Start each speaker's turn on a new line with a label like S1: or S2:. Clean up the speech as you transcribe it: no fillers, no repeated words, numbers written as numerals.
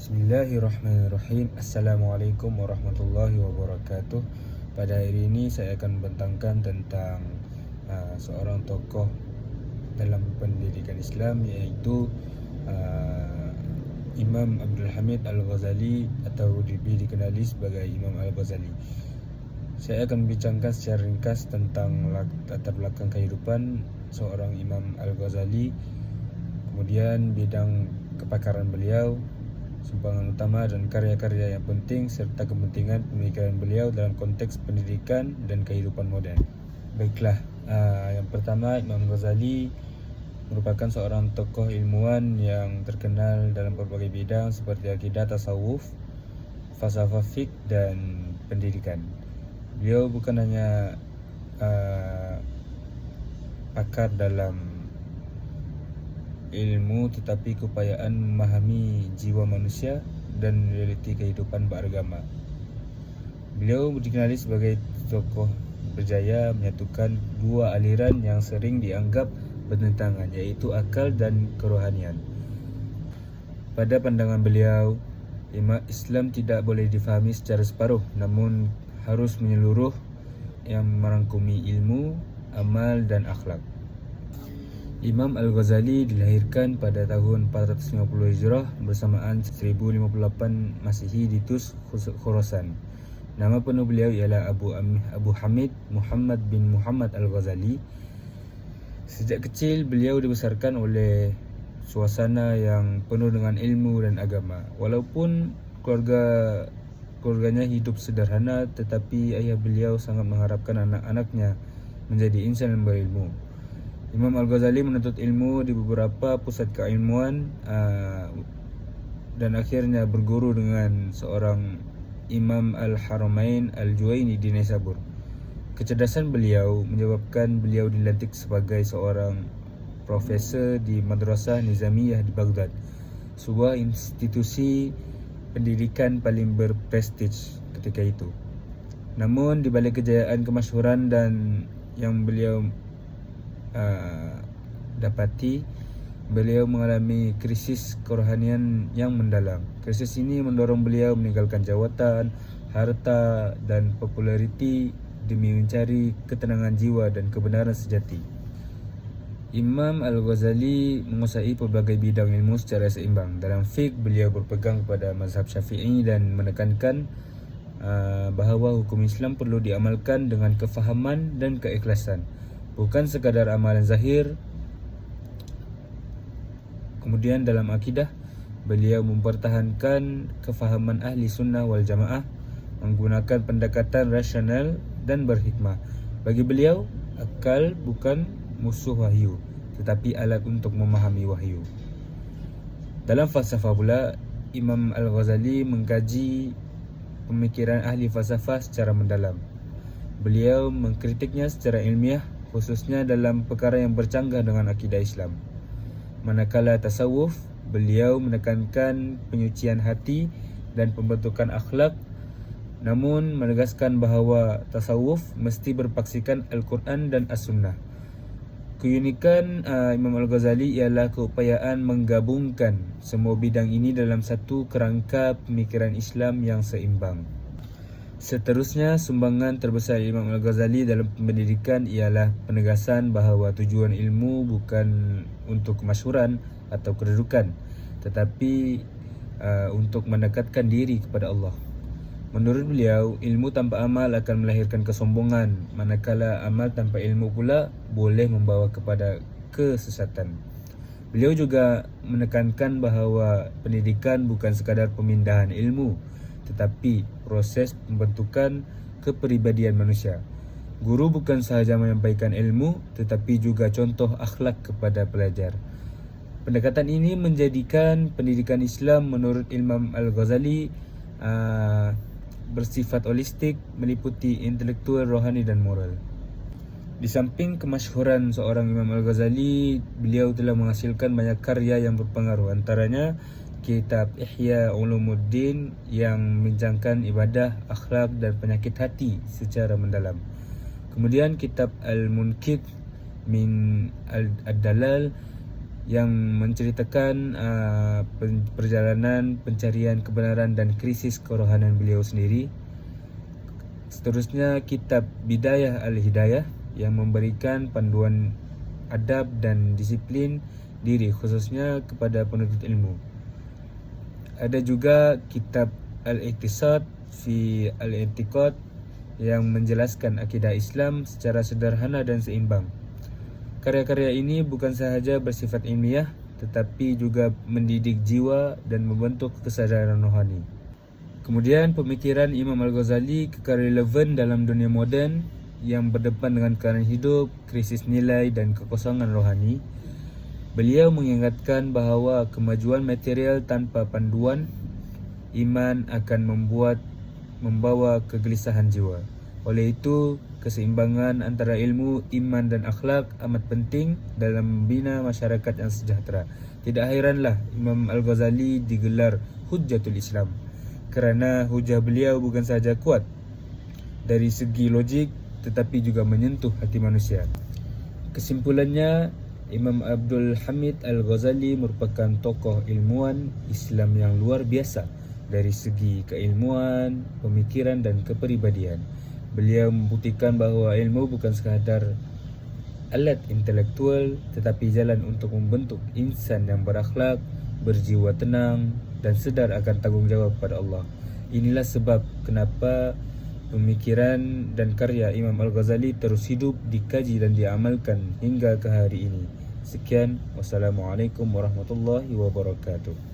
S1: Bismillahirrahmanirrahim. Assalamualaikum warahmatullahi wabarakatuh. Pada hari ini saya akan membentangkan tentang seorang tokoh dalam pendidikan Islam, iaitu Imam Abdul Hamid Al-Ghazali, atau lebih dikenali sebagai Imam Al-Ghazali. Saya akan membincangkan secara ringkas tentang latar belakang kehidupan seorang Imam Al-Ghazali, kemudian bidang kepakaran beliau, sumbangan utama dan karya-karya yang penting, serta kepentingan pemikiran beliau dalam konteks pendidikan dan kehidupan modern. Baiklah, yang pertama, Imam Ghazali merupakan seorang tokoh ilmuwan yang terkenal dalam berbagai bidang seperti akidah, tasawuf, falsafah, fiqh, dan pendidikan. Beliau bukan hanya pakar dalam ilmu, tetapi keupayaan memahami jiwa manusia dan realiti kehidupan beragama. Beliau dikenali sebagai tokoh berjaya menyatukan dua aliran yang sering dianggap bertentangan, yaitu akal dan kerohanian. Pada pandangan beliau, Islam tidak boleh difahami secara separuh, namun harus menyeluruh, yang merangkumi ilmu, amal, dan akhlak. Imam Al-Ghazali dilahirkan pada tahun 450 Hijrah bersamaan 1058 Masihi di Tus, Khurasan. Nama penuh beliau ialah Abu Hamid Muhammad bin Muhammad Al-Ghazali. Sejak kecil beliau dibesarkan oleh suasana yang penuh dengan ilmu dan agama. Walaupun keluarganya hidup sederhana, tetapi ayah beliau sangat mengharapkan anak-anaknya menjadi insan yang berilmu. Imam Al-Ghazali menuntut ilmu di beberapa pusat keilmuan dan akhirnya berguru dengan seorang Imam Al-Haramain Al-Juwaini di Naisabur. Kecerdasan beliau menyebabkan beliau dilantik sebagai seorang profesor di Madrasah Nizamiyah di Baghdad, sebuah institusi pendidikan paling berprestij ketika itu. Namun di balik kejayaan, kemasyhuran dan yang beliau dapati, beliau mengalami krisis kerohanian yang mendalam. Krisis ini mendorong beliau meninggalkan jawatan, harta, dan populariti demi mencari ketenangan jiwa dan kebenaran sejati. Imam Al-Ghazali menguasai pelbagai bidang ilmu secara seimbang. Dalam fiqh, beliau berpegang kepada mazhab Syafi'i dan menekankan bahawa hukum Islam perlu diamalkan dengan kefahaman dan keikhlasan, bukan sekadar amalan zahir. Kemudian dalam akidah, beliau mempertahankan kefahaman ahli sunnah wal jamaah menggunakan pendekatan rasional dan berhikmah. Bagi beliau, akal bukan musuh wahyu, tetapi alat untuk memahami wahyu. Dalam falsafah pula, Imam Al-Ghazali mengkaji pemikiran ahli falsafah secara mendalam. Beliau mengkritiknya secara ilmiah, khususnya dalam perkara yang bercanggah dengan akidah Islam. Manakala tasawuf, beliau menekankan penyucian hati dan pembentukan akhlak, namun menegaskan bahawa tasawuf mesti berpaksikan Al-Quran dan As-Sunnah. Keunikan Imam Al-Ghazali ialah keupayaan menggabungkan semua bidang ini dalam satu kerangka pemikiran Islam yang seimbang. Seterusnya, sumbangan terbesar Imam Al-Ghazali dalam pendidikan ialah penegasan bahawa tujuan ilmu bukan untuk kemasyhuran atau kedudukan, tetapi untuk mendekatkan diri kepada Allah. Menurut beliau, ilmu tanpa amal akan melahirkan kesombongan, manakala amal tanpa ilmu pula boleh membawa kepada kesesatan. Beliau juga menekankan bahawa pendidikan bukan sekadar pemindahan ilmu, tetapi proses pembentukan kepribadian manusia. Guru bukan sahaja menyampaikan ilmu, tetapi juga contoh akhlak kepada pelajar. Pendekatan ini menjadikan pendidikan Islam menurut Imam Al-Ghazali bersifat holistik, meliputi intelektual, rohani, dan moral. Di samping kemasyhuran seorang Imam Al-Ghazali, beliau telah menghasilkan banyak karya yang berpengaruh. Antaranya kitab Ihya Ulumuddin yang membincangkan ibadah, akhlak, dan penyakit hati secara mendalam. Kemudian kitab Al-Munqidh min Ad-Dalal yang menceritakan perjalanan pencarian kebenaran dan krisis kerohanan beliau sendiri. Seterusnya kitab Bidayah Al-Hidayah yang memberikan panduan adab dan disiplin diri khususnya kepada penuntut ilmu. Ada juga kitab Al-Iqtisad fi Al-I'tiqad yang menjelaskan akidah Islam secara sederhana dan seimbang. Karya-karya ini bukan sahaja bersifat ilmiah tetapi juga mendidik jiwa dan membentuk kesadaran rohani. Kemudian pemikiran Imam Al-Ghazali kekal relevan dalam dunia moden yang berdepan dengan keadaan hidup, krisis nilai dan kekosongan rohani. Beliau mengingatkan bahawa kemajuan material tanpa panduan iman akan membawa kegelisahan jiwa. Oleh itu, keseimbangan antara ilmu, iman dan akhlak amat penting dalam membina masyarakat yang sejahtera. Tidak hairanlah Imam Al-Ghazali digelar Hujjatul Islam kerana hujah beliau bukan sahaja kuat dari segi logik tetapi juga menyentuh hati manusia. Kesimpulannya, Imam Abdul Hamid Al-Ghazali merupakan tokoh ilmuwan Islam yang luar biasa dari segi keilmuan, pemikiran dan kepribadian. Beliau membuktikan bahawa ilmu bukan sekadar alat intelektual tetapi jalan untuk membentuk insan yang berakhlak, berjiwa tenang dan sedar akan tanggungjawab pada Allah. Inilah sebab kenapa pemikiran dan karya Imam Al-Ghazali terus hidup, dikaji dan diamalkan hingga ke hari ini. Sekian, wassalamualaikum warahmatullahi wabarakatuh.